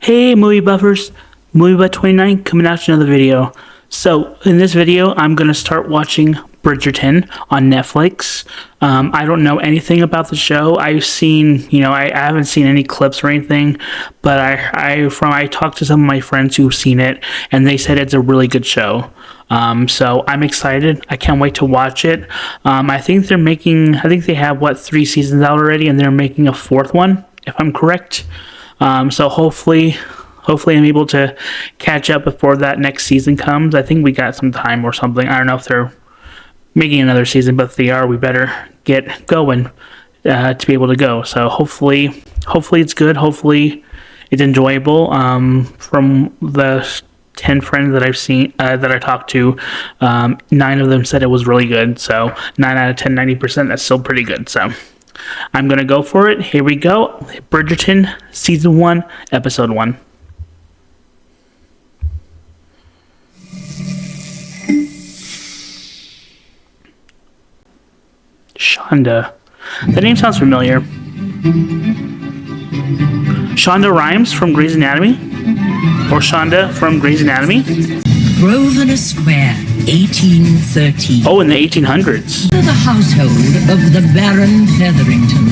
Hey movie buffers, Movie Buff 29 coming out with another video. So in this video I'm going to start watching Bridgerton on Netflix. I don't know anything about the show. I've seen, I haven't seen any clips or anything, but I talked to some of my friends who've seen it and they said it's a really good show. So I'm excited. I can't wait to watch it. I think they have 3 seasons out already and they're making a 4th one, if I'm correct. So hopefully I'm able to catch up before that next season comes. I think we got some time or something. I don't know if they're making another season, but if they are, we better get going to be able to go. So hopefully it's good. Hopefully it's enjoyable. From the 10 friends that I've seen, that I talked to, 9 of them said it was really good. So 9 out of 10, 90%, that's still pretty good. So I'm going to go for it. Here we go. Bridgerton, Season 1, Episode 1. Shonda. The name sounds familiar. Shonda Rhimes from Grey's Anatomy? Or Shonda from Grey's Anatomy? Grosvenor Square, 1813. Oh, in the 1800s. The household of the Baron Featherington.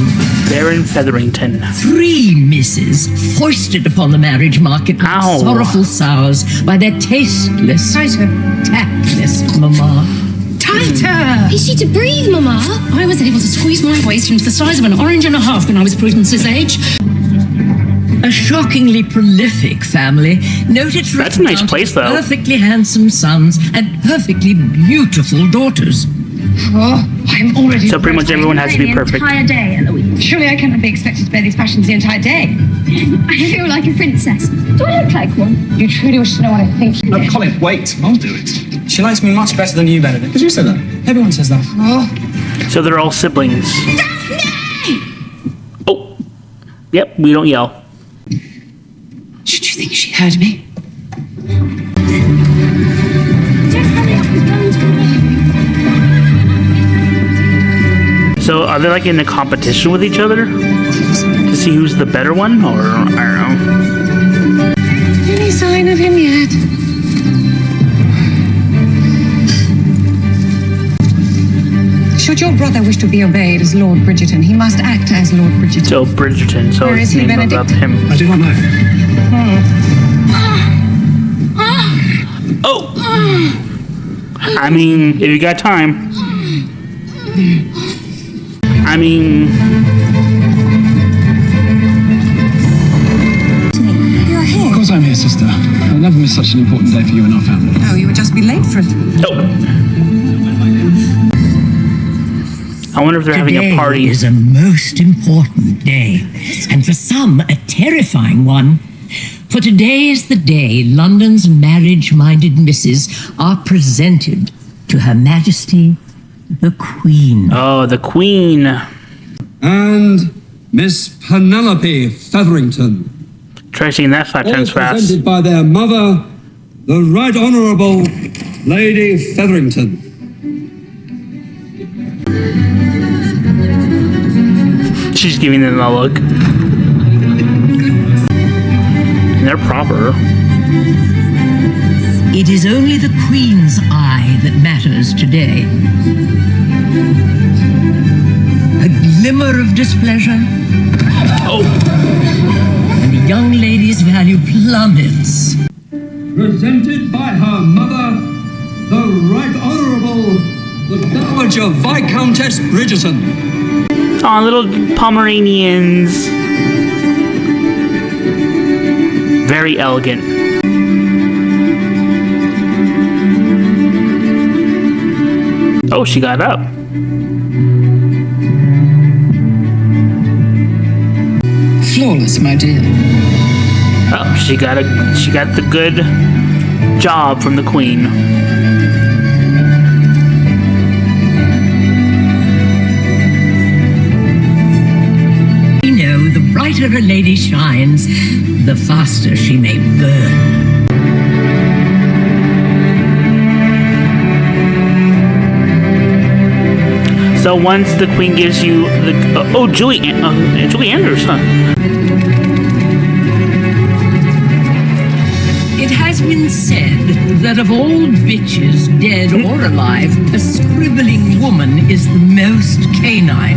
Baron Featherington. 3 misses foisted upon the marriage market with Ow. sorrowful sours by their tasteless, tactless mamma. Tighter! Is she to breathe, Mama? I was able to squeeze my waist into the size of an orange and a half when I was Prudence's age. A shockingly prolific family, noted for That's a nice place, though. perfectly handsome sons and perfectly beautiful daughters. Oh, I'm already... So pretty much everyone has to be perfect. The entire day, Eloise. Surely I cannot be expected to bear these passions the entire day. I feel like a princess. Do I look like one? You truly wish to know what I think. No, Colin, wait. I'll do it. She likes me much better than you, Benedict. Did you say that? Everyone says that. Oh. So they're all siblings. Daphne! Oh. Yep, we don't yell. Should you think she heard me? Just hurry up and go to the... So are they like in a competition with each other? To see who's the better one? Or, I don't know. Any sign of him yet? Should your brother wish to be obeyed as Lord Bridgerton, he must act as Lord Bridgerton. So Bridgerton, so Where it's is he, named about Benedict? him. I do not know. Oh! I mean, if you got time. I mean... You're here. Of course I'm here, sister. I'll never miss such an important day for you and our family. Oh, you would just be late for it. Oh! I wonder if they're having a party. Today is a most important day, and for some, a terrifying one. For today is the day London's marriage-minded misses are presented to Her Majesty the Queen. Oh, the Queen. And Miss Penelope Featherington. Try saying that 5 All times fast. presented by their mother, the Right Honourable Lady Featherington. She's giving them a look. And they're proper. It is only the Queen's eye that matters today. A glimmer of displeasure, Oh! and the young lady's value plummets. Presented by her mother, the Right Honourable the Dowager Viscountess Bridgerton. Aw, little Pomeranians. Very elegant. Oh, she got up. Flawless, my dear. Oh, she got the good job from the Queen. We know the brighter a lady shines, the faster she may burn. So once the Queen gives you the Julie Andrews, huh? has been said that of all bitches, dead or alive, a scribbling woman is the most canine.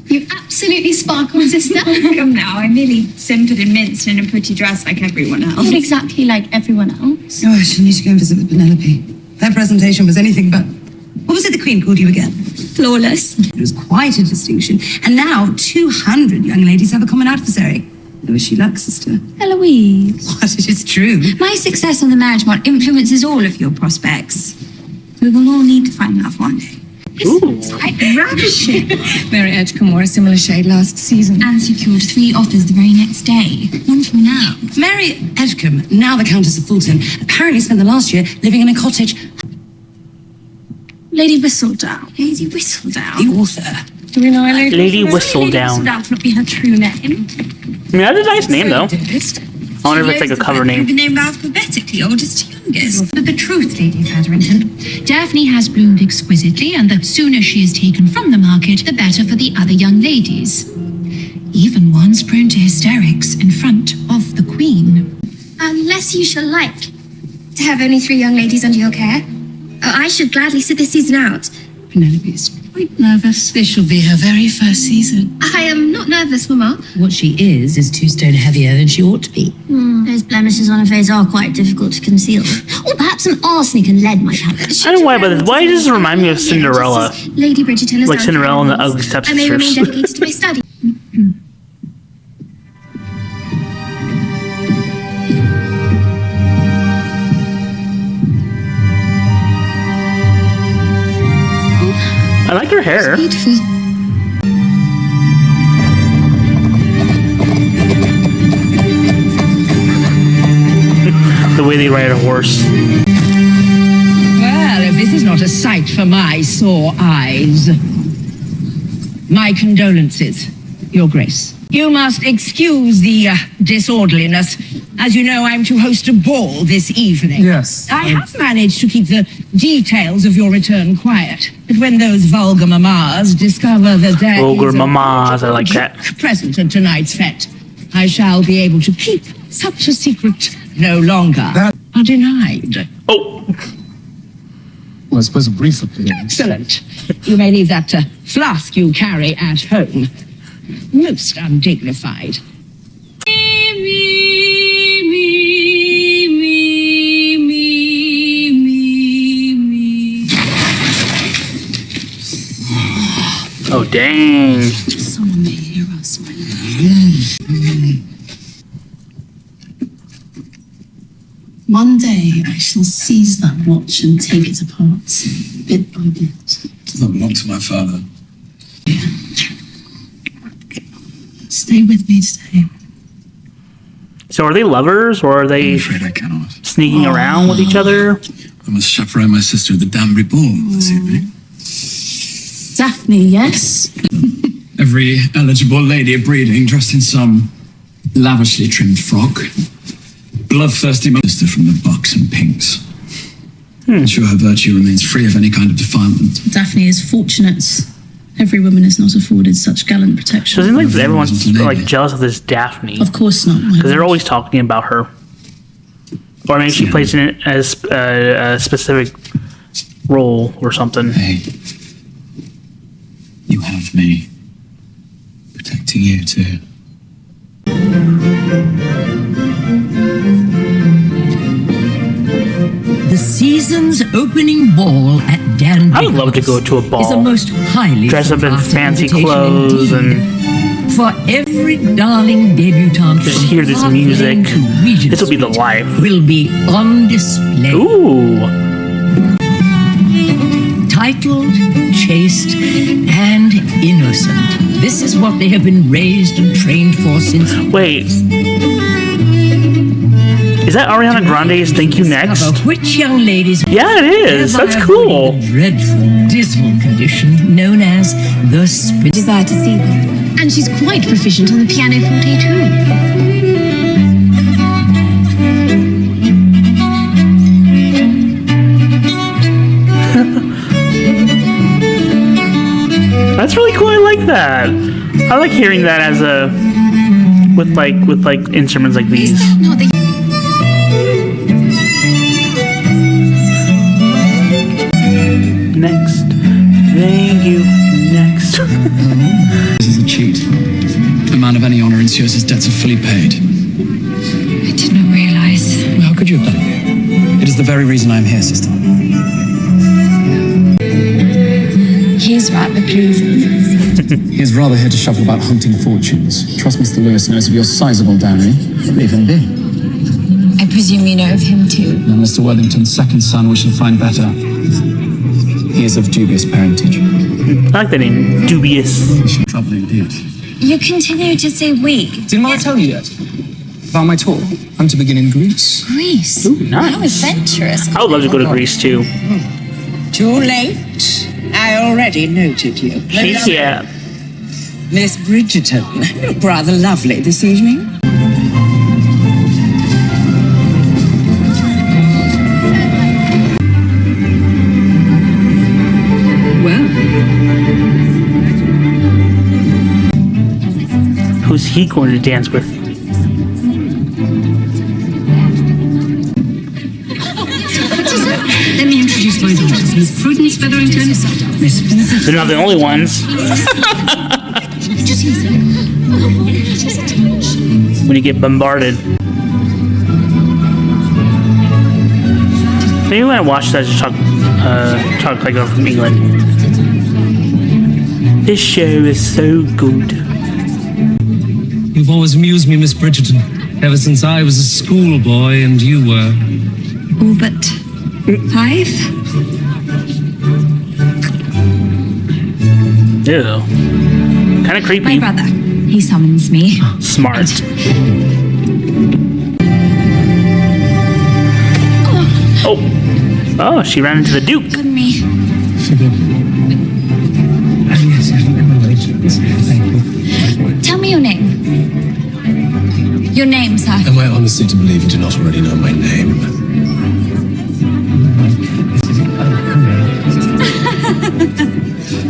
You absolutely sparkle, sister. Come now, I merely simpered and minced in a pretty dress like everyone else. Not exactly like everyone else. Oh, I should need to go and visit with Penelope. That presentation was anything but... What was it the Queen called you again? Flawless. It was quite a distinction. And now 200 young ladies have a common adversary. I wish you luck, sister. Eloise. What? It is true. My success on the marriage mart influences all of your prospects. We will all need to find love one day. Ooh. Quite ravishing. Mary Edgecombe wore a similar shade last season. And secured 3 offers the very next day. One from now. Mary Edgecombe, now the Countess of Fulton, apparently spent the last year living in a cottage. Lady Whistledown. Lady Whistledown. The author. Do we know a Lady Lady Whistledown? Whistledown. Whistledown cannot be her true name. I mean, that's a nice name, though. I wonder if it's like a cover name. Been named alphabetically, oldest to youngest. But the truth, Lady Featherington, Daphne has bloomed exquisitely, and the sooner she is taken from the market, the better for the other young ladies. Even ones prone to hysterics in front of the Queen. Unless you shall like to have only 3 young ladies under your care. I should gladly sit this season out. Penelope is quite nervous. This shall be her very first season. I am not nervous, Mama. What she is 2 stone heavier than she ought to be. Those blemishes on her face are quite difficult to conceal. Or perhaps some arsenic and lead might help. I don't know why, but why does it remind me of Cinderella? Just as Lady Bridgerton has Like done Cinderella and the for Ugly I may remain Stepsisters. dedicated to my study. I like her hair. Beautiful. The way they ride a horse. Well, if this is not a sight for my sore eyes. My condolences, Your Grace. You must excuse the disorderliness. As you know, I'm to host a ball this evening. Yes. I have managed to keep the details of your return quiet. But when those vulgar mammas discover that there Vulgar is a mammas, I like that. present at tonight's fete, I shall be able to keep such a secret no longer. That- are denied. Oh, Well, I suppose a brief opinion. Excellent. You may leave that flask you carry at home. Most undignified. oh dang. Someone may hear us, my love. One day I shall seize that watch and take it apart, bit by bit. That belonged to my father. Stay with me today. So are they lovers, or are I'm they afraid I cannot. sneaking around with each other? I must chaperone my sister at the Danbury ball this evening. Daphne, yes? Every eligible lady of breeding dressed in some lavishly trimmed frock. Bloodthirsty sister from the bucks and pinks. Ensure her virtue remains free of any kind of defilement. Daphne is fortunate. Every woman is not afforded such gallant protection. So it seems like everyone's like jealous of this Daphne Of course not. because they're always talking about her. Or maybe she plays in it as a specific role or something. Hey, you have me protecting you too. The season's opening ball at Danbury I would love to go to a is a ball, most highly dress up in sought-after fancy invitation clothes, indeed. and For every darling debutante just from hear this Park music. Lane to Regency This will be the life. will be on display. Ooh, Titled, chaste, and innocent. This is what they have been raised and trained for since. wait. Is that Ariana Grande's Thank You Next? Discover which young ladies Yeah, it is. That's cool. the dreadful, dismal condition known as the spit. Desire to see them. And she's quite proficient on the pianoforte too. That's really cool. I like that. I like hearing that as a with like instruments like these. No, they Next. Thank you. Next. This is a cheat. A man of any honor ensures his debts are fully paid. I did not realize. How could you have done it? It is the very reason I am here, sister. He's rather pleasing. He is rather here to shuffle about hunting fortunes. Trust Mr. Lewis knows of your sizable dowry. Leave him be. I presume you know of him too. Now, Mr. Worthington's second son we shall find better. He is of dubious parentage. I like the name. Dubious. Trouble indeed. You continue to say we. Didn't I tell you yet? About my tour? I'm to begin in Greece. Greece. Ooh, nice. How adventurous. I would love to go to Greece too. Too late. I already noted you. She's here. Miss Bridgerton. You look rather lovely this evening. Well, Who's he going to dance with? let me introduce my daughters, Miss Prudence Featherington, Miss Vincent. They're not the only ones. When you get bombarded. Maybe when I watch that, just talk like I'm from England. This show is so good. You've always amused me, Miss Bridgerton, ever since I was a schoolboy and you were. All but 5? Ew. Kind of creepy. My brother. He summons me. Smart. Oh, she ran into the Duke. Pardon me. Tell me your name. Your name, sir. Am I honestly to believe you do not already know my name?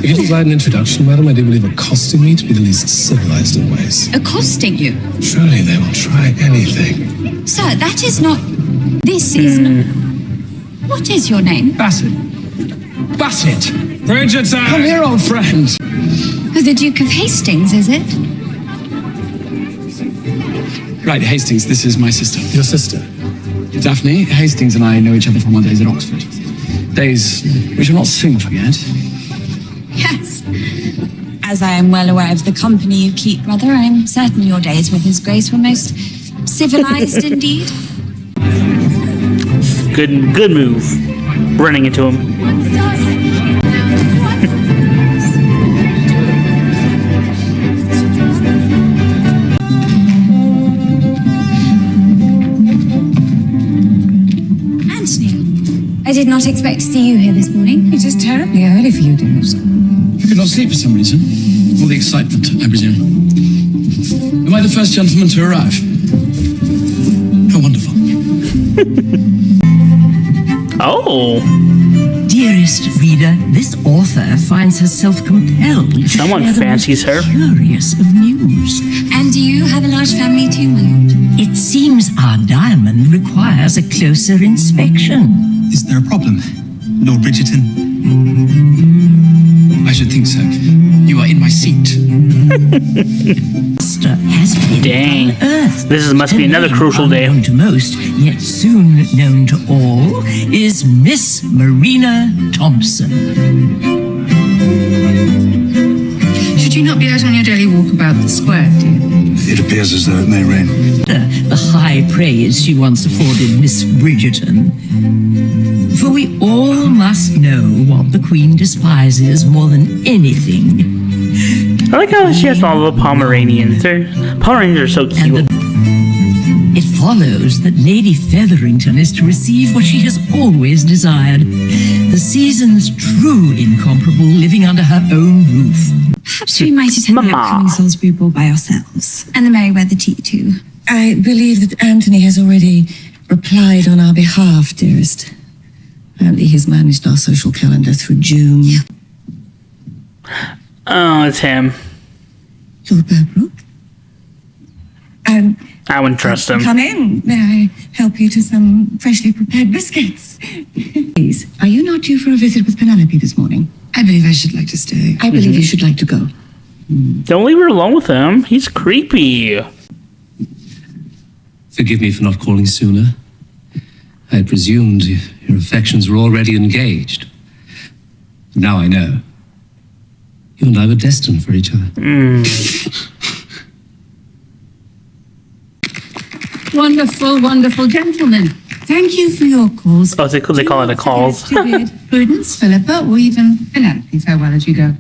If you desire an introduction, madam, I do believe accosting me to be the least civilized of ways. Accosting you. Surely they will try anything. Sir, that is not... This is not... What is your name? Bassett. Bassett! Bridgerton! Come here, old friend. Oh, the Duke of Hastings, is it? Right, Hastings, this is my sister. Your sister? Daphne, Hastings and I know each other from our days at Oxford. Days we shall not soon forget. Yes. As I am well aware of the company you keep, brother, I am certain your days with His Grace were most civilized indeed. Good move. Running into him. Anthony, I did not expect to see you here this morning. It is terribly early for you, dearest. You could not sleep for some reason. All the excitement, I presume. Am I the first gentleman to arrive? How wonderful. Oh. Dearest reader, this author finds herself compelled. Someone fancies her. Curious of news. And do you have a large family too, my lord? It seems our diamond requires a closer inspection. Is there a problem, Lord Bridgerton? I should think so. You are in my seat. Has been Dang. on Earth. This must be Her another name, crucial day. unknown to most, yet soon known to all, is Miss Marina Thompson. Should you not be out on your daily walk about the square, dear? It appears as though it may rain. The high praise she once afforded Miss Bridgerton. For we all must know what the Queen despises more than anything. I like how she has all the Pomeranians. Pomeranians are so cute. It follows that Lady Featherington is to receive what she has always desired. The season's true incomparable living under her own roof. Perhaps we might attend the upcoming Salisbury Ball by ourselves. And the Merryweather Tea too. I believe that Anthony has already replied on our behalf, dearest. Apparently he's managed our social calendar through June. Oh, it's him. Lord Berbrook? I wouldn't trust him. Come in. May I help you to some freshly prepared biscuits? Please, are you not due for a visit with Penelope this morning? I believe I should like to stay. I believe you should like to go. Don't leave her alone with him. He's creepy. Forgive me for not calling sooner. I had presumed your affections were already engaged. Now I know. You and I were destined for each other. Wonderful, wonderful gentlemen. Thank you for your calls. Oh, they call it a calls. Prudence, Philippa, or even Penelope. Farewell as you go.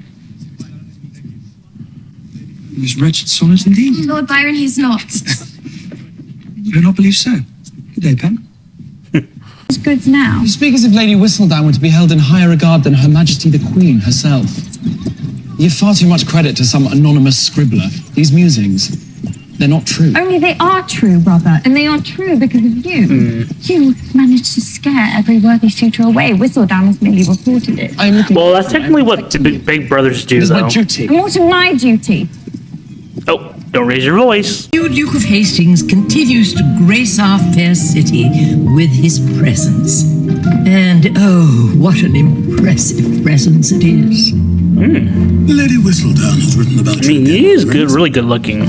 It was wretched sonnet indeed. Lord Byron, he's not. I do not believe so. Good day, Pen. It's good now. You speak as if Lady Whistledown were to be held in higher regard than Her Majesty the Queen herself. You give far too much credit to some anonymous scribbler. These musings, they're not true. Only they are true, brother, and they are true because of you. You managed to scare every worthy suitor away. Whistledown has merely reported it. Well, that's technically what big brothers do, though. My duty. And what of my duty? Oh, don't raise your voice. The Duke of Hastings continues to grace our fair city with his presence. And oh, what an impressive presence it is. Lady Whistledown has written about you. He is good, really good looking.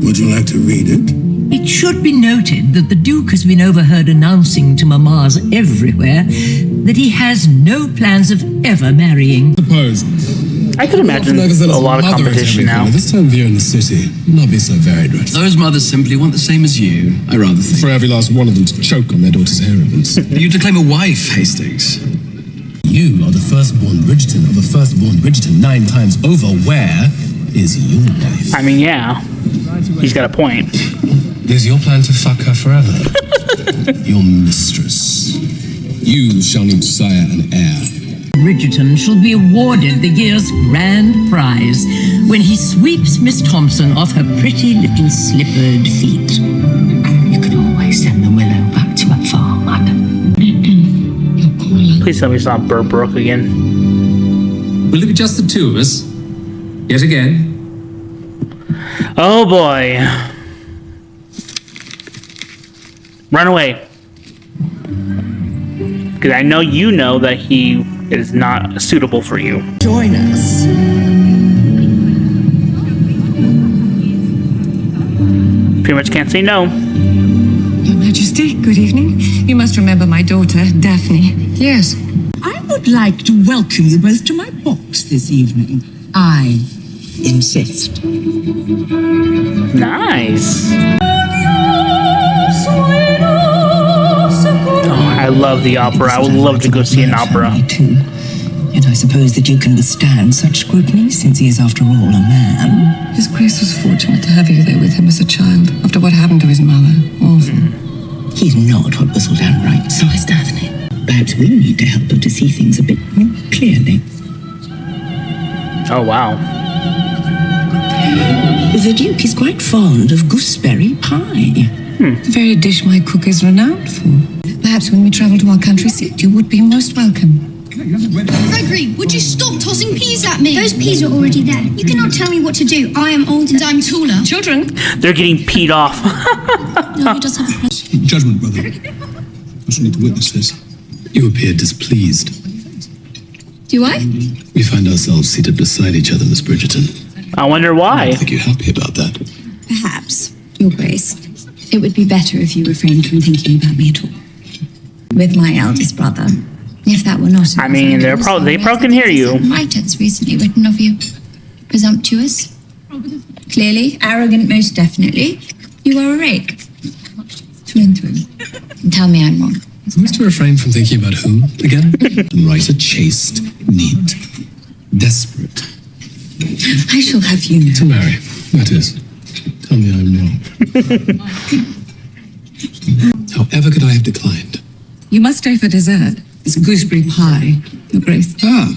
Would you like to read it? It should be noted that the Duke has been overheard announcing to mamas everywhere that he has no plans of ever marrying. Suppose. I could imagine a lot of competition now. This time of year in the city, not be so very dreadful. Those mothers simply want the same as you, I rather think. For every last one of them to choke on their daughter's hair ribbons. You to claim a wife, Hastings. You are the firstborn Bridgerton of the firstborn Bridgerton 9 times over. Where is your wife? I mean, yeah. He's got a point. Is your plan to fuck her forever? Your mistress. You shall need sire and heir. Bridgerton shall be awarded the year's grand prize when he sweeps Miss Thompson off her pretty little slippered feet. You can always send the willow back to her farm, madam. Please tell me it's not Burr Brook again. Will it be just the two of us? Yet again? Oh boy. Run away. Because I know you know that he is not suitable for you. Join us. Pretty much can't say no. Your Majesty, good evening. You must remember my daughter, Daphne. Yes. I would like to welcome you both to my box this evening. I insist. Nice. Oh, I love the opera. I would love to go see an opera. Me too. Yet I suppose that you can withstand such scrutiny, since he is, after all, a man. His Grace was fortunate to have you there with him as a child, after what happened to his mother. Awful. He's not what Whistledown writes, so is Daphne. Perhaps we need to help her to see things a bit more clearly. Oh, wow. The Duke is quite fond of gooseberry pie. The very dish my cook is renowned for. Perhaps when we travel to our country seat, you would be most welcome. Gregory, would you stop tossing peas at me? Those peas are already there. You cannot tell me what to do. I am old and I'm taller. Children. They're getting peed off. No, he does have a problem. Judgment, brother. I shall need to witness this. You appear displeased. Do I? We find ourselves seated beside each other, Miss Bridgerton. I wonder I why. don't think you're happy about that. Perhaps, Your Grace, it would be better if you refrained from thinking about me at all. With my eldest brother. If that were not I mean, they probably can hear you. Writers recently written of you. Presumptuous. Clearly. Arrogant, most definitely. You are a rake. Through and through. And tell me I'm wrong. Who's to refrain from thinking about whom, again? And write a chaste, neat, desperate. I shall have you know. To marry, that is. Tell me I'm wrong. However could I have declined? You must stay for dessert. It's gooseberry pie, Your Grace. Ah,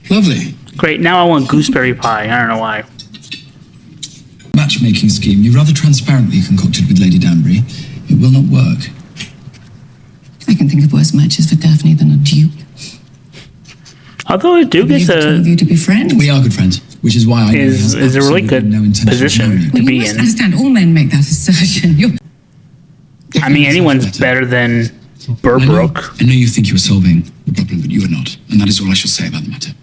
lovely. Great, now I want gooseberry pie. I don't know why. Matchmaking scheme you rather transparently concocted with Lady Danbury. It will not work. I can think of worse matches for Daphne than a duke. Although a duke is Leave the two a... of you to be friends. We are good friends. which is why I know he is has a really absolutely good no intention of position marrying. to You be must in. understand, all men make that assertion. I mean, anyone's better than Burbrook. I know you think you're solving the problem, but you are not. And that is all I shall say about the matter.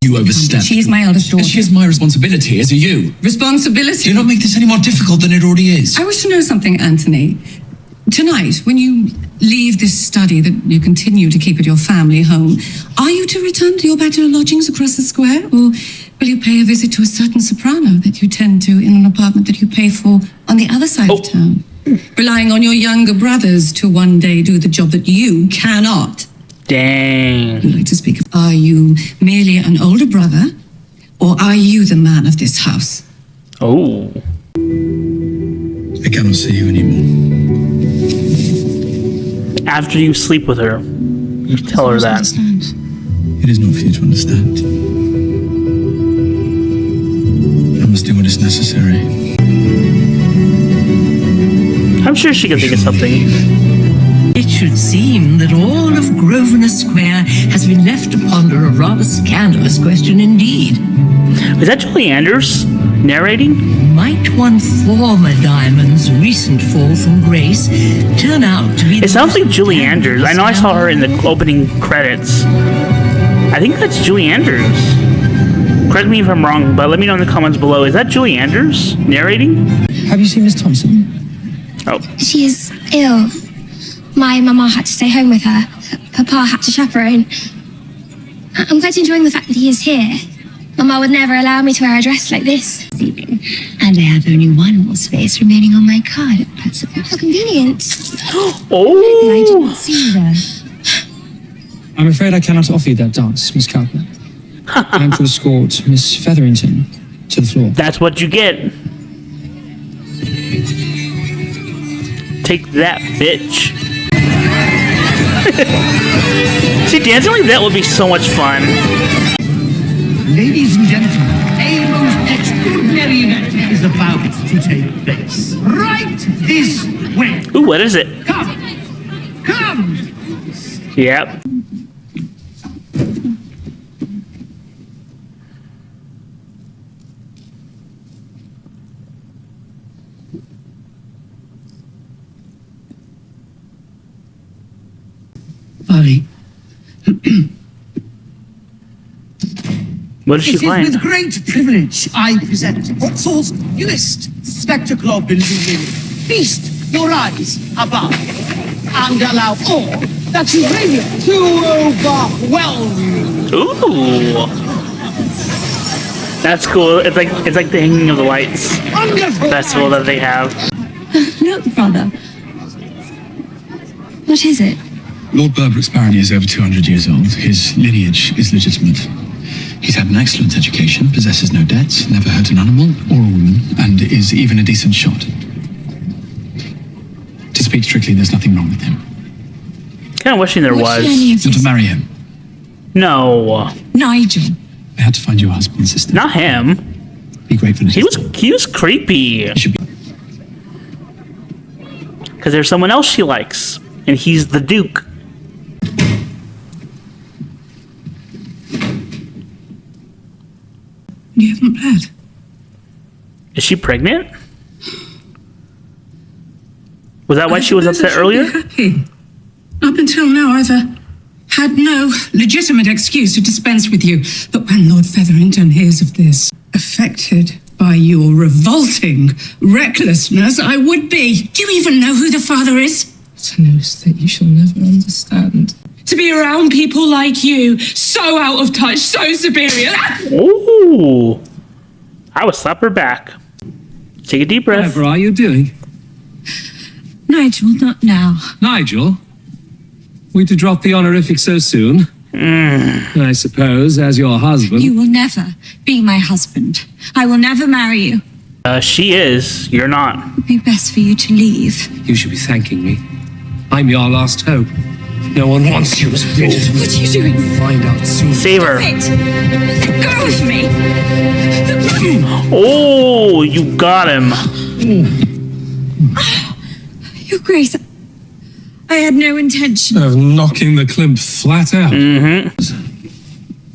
You overstepped. She is my eldest daughter. And she is my responsibility, as are you. Responsibility? Do not make this any more difficult than it already is. I wish to know something, Anthony. Tonight, when you leave this study that you continue to keep at your family home, are you to return to your bachelor lodgings across the square, or will you pay a visit to a certain soprano that you tend to in an apartment that you pay for on the other side of town, relying on your younger brothers to one day do the job that you cannot? Dang. I'd like to speak. Are you merely an older brother, or are you the man of this house? Oh. I cannot see you anymore. After you sleep with her, you tell her that. It is not for you to understand. I must do what is necessary. I'm sure she can think of something. It should seem that all of Grosvenor Square has been left to ponder a rather scandalous question indeed. Is that Julie Andrews narrating? Might one former diamond's recent fall from grace turn out to be... It sounds like Julie Andrews. I know I saw her in the opening credits. I think that's Julie Andrews. Correct me if I'm wrong, but let me know in the comments below. Is that Julie Andrews narrating? Have you seen Miss Thompson? Oh. She is ill. My mama had to stay home with her. Papa had to chaperone. I'm quite enjoying the fact that he is here. Mama would never allow me to wear a dress like this. And I have only one more space remaining on my card at present. How convenient. Oh! I didn't see you there. I'm afraid I cannot offer you that dance, Miss Cowper. I'm to escort Miss Featherington to the floor. That's what you get. Take that, bitch. See, dancing like that would be so much fun. Ladies and gentlemen, a most extraordinary event is about to take place. Right this way. Ooh, what is it? Come! Yep. Polly. What does she find? It is with great privilege I present Vauxhall's newest spectacle of illusion. Feast your eyes above and allow all that you bring to overwhelm you. Ooh. That's cool. It's like the hanging of the lights festival that they have. Look, brother. What is it? Lord Burbrook's barony is over 200 years old. His lineage is legitimate. He's had an excellent education, possesses no debts, never hurt an animal or a woman, and is even a decent shot. To speak strictly, there's nothing wrong with him. Kind of wishing there was. You're to marry him. No. Nigel. I had to find you a husband, sister. Not him. Be grateful. He was creepy. Because there's someone else she likes, and he's the Duke. You haven't bled. Is she pregnant? Was that why she was upset earlier? Happy. Up until now, I've had no legitimate excuse to dispense with you. But when Lord Featherington hears of this, affected by your revolting recklessness, I would be. Do you even know who the father is? It's a news that you shall never understand. To be around people like you, so out of touch, so superior. Ooh. I would slap her back. Take a deep breath. Whatever are you doing? Nigel, not now. Nigel? We to drop the honorific so soon? I suppose, as your husband. You will never be my husband. I will never marry you. She is. You're not. It would be best for you to leave. You should be thanking me. I'm your last hope. No one wants you as Bridgerton. What are you doing? Find out soon. Save her. Go with me. Oh, you got him. Your Grace, I had no intention. Of knocking the Klimt flat out. Mm-hmm.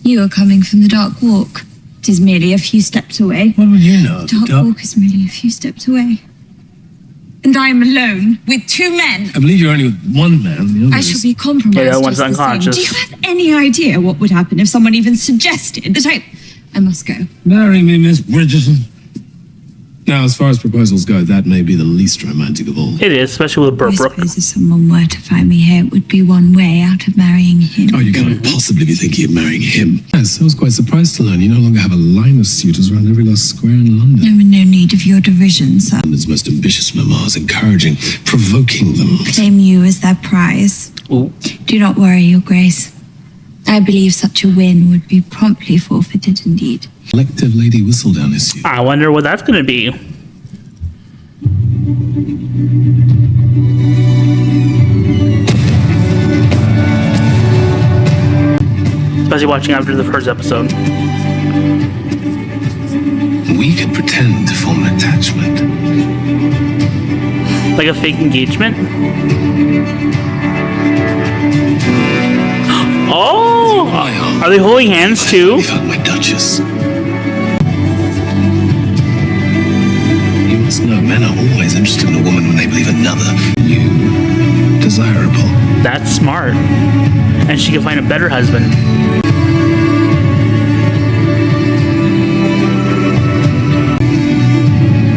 You are coming from the Dark Walk. It is merely a few steps away. What would you know? Dark Walk is merely a few steps away. And I am alone with 2 men. I believe you're only with one man. The other I shall be compromised. Yeah, that one's just the same. unconscious. Do you have any idea what would happen if someone even suggested that I must go? Marry me, Miss Bridgerton. Now, as far as proposals go, that may be the least romantic of all. It is, especially with I Burbrook. suppose if someone were to find me here, it would be one way out of marrying him. Oh, you can't possibly be thinking of marrying him. Yes, I was quite surprised to learn you no longer have a line of suitors around every last square in London. I'm in no need of your derision, sir. London's most ambitious mamas, encouraging, provoking them. Claim you as their prize. Ooh. Do not worry, Your Grace. I believe such a win would be promptly forfeited indeed. Collective Lady Whistledown issue. I wonder what that's going to be. Especially watching after the first episode. We could pretend to form an attachment. Like a fake engagement? Oh! Are they holding hands too? You found my Duchess. You must know men are always interested in a woman when they believe another, you, desirable. That's smart. And she can find a better husband.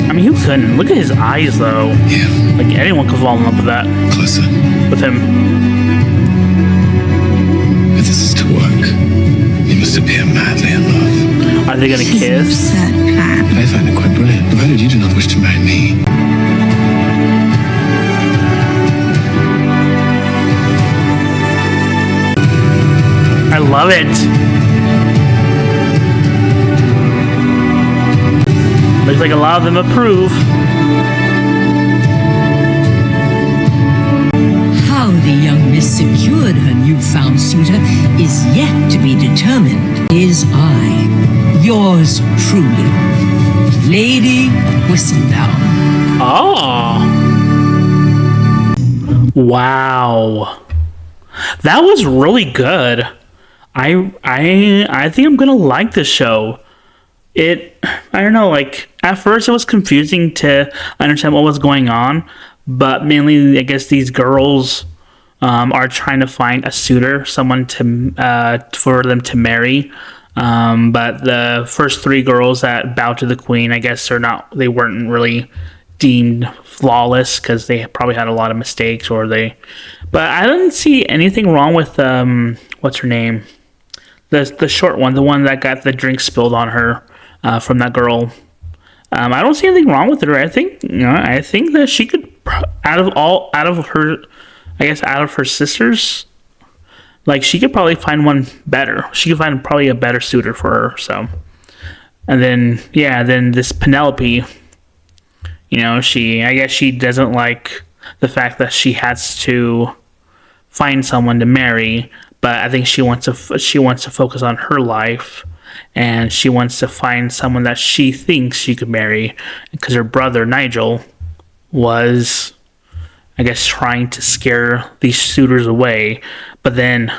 I mean, who couldn't? Look at his eyes, though. Yeah. Like, anyone could fall in love with that. Closer. With him. If this is to work, you must appear madly in love. Are they gonna kiss? I find it quite brilliant, provided you do not wish to marry me. I love it. Looks like a lot of them approve. How the young miss secured her newfound suitor is yet to be determined. Is I, yours truly, Lady Whistledown. Oh. Wow. That was really good. I think I'm gonna like this show. I don't know, like at first it was confusing to understand what was going on, but mainly I guess these girls are trying to find a suitor, someone to for them to marry. But the first 3 girls that bowed to the queen, I guess they weren't really deemed flawless because they probably had a lot of mistakes but I didn't see anything wrong with what's her name, the short one, the one that got the drink spilled on her from that girl. I don't see anything wrong with her. I think that she could, out of her sisters, like she could probably find one better. She could find probably a better suitor for her. So, and then this Penelope, I guess she doesn't like the fact that she has to find someone to marry, but I think she wants to focus on her life, and she wants to find someone that she thinks she could marry, because her brother Nigel was, I guess, trying to scare these suitors away, but then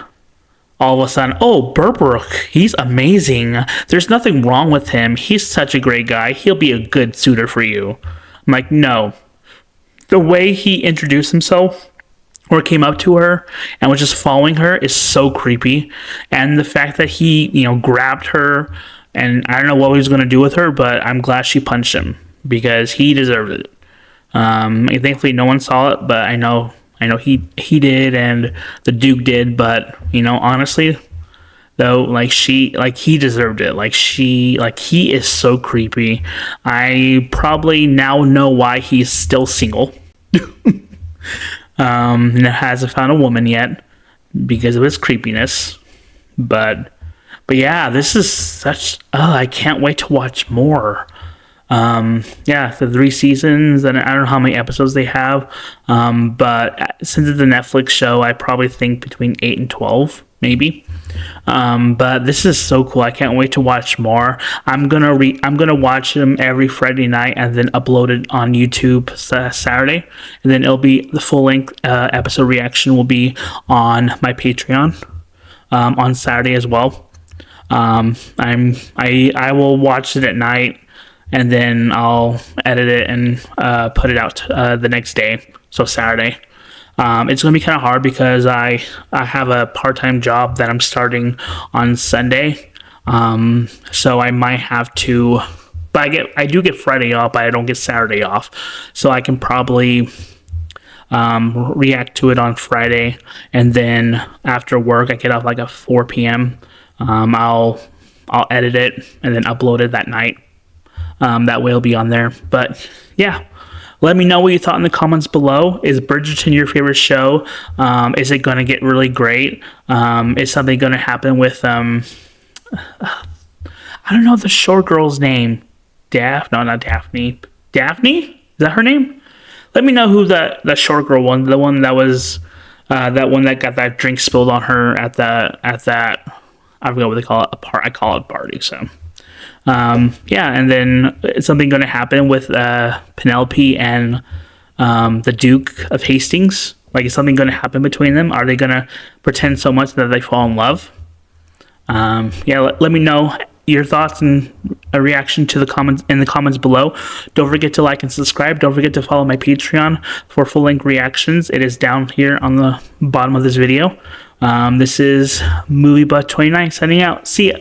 all of a sudden, oh, Burbrook, he's amazing. There's nothing wrong with him. He's such a great guy. He'll be a good suitor for you. I'm like, no. The way he introduced himself or came up to her and was just following her is so creepy. And the fact that he, grabbed her, and I don't know what he was going to do with her, but I'm glad she punched him because he deserved it. Thankfully, no one saw it, but I know he did, and the Duke did. But honestly, though, he deserved it. He is so creepy. I probably now know why he's still single. And hasn't found a woman yet because of his creepiness. But yeah, this is such. I can't wait to watch more. The 3 seasons, and I don't know how many episodes they have. But since it's a Netflix show, I probably think between 8 and 12, maybe. But this is so cool. I can't wait to watch more. I'm gonna watch them every Friday night and then upload it on YouTube Saturday, and then it'll be the full length episode reaction will be on my Patreon on Saturday as well. I will watch it at night, and then I'll edit it and put it out the next day, so Saturday. It's going to be kind of hard because I have a part-time job that I'm starting on Sunday, so I might have to, but I do get Friday off, but I don't get Saturday off, so I can probably react to it on Friday, and then after work I get off like at 4 p.m. I'll edit it and then upload it that night. That way it'll be on there. But yeah, let me know what you thought in the comments below. Is Bridgerton your favorite show? Is it going to get really great? Is something going to happen with I don't know the short girl's name. No, not Daphne. Daphne? Is that her name? Let me know who the short girl was. The one that was that one that got that drink spilled on her at that I forget what they call it. I call it a party. So yeah, and then is something going to happen with Penelope and the Duke of Hastings? Like, is something going to happen between them? Are they going to pretend so much that they fall in love? Yeah, let me know your thoughts and a reaction to the comments below. Don't forget to like and subscribe. Don't forget to follow my Patreon for full-length reactions. It is down here on the bottom of this video. This is moviebuff29 signing out. See ya.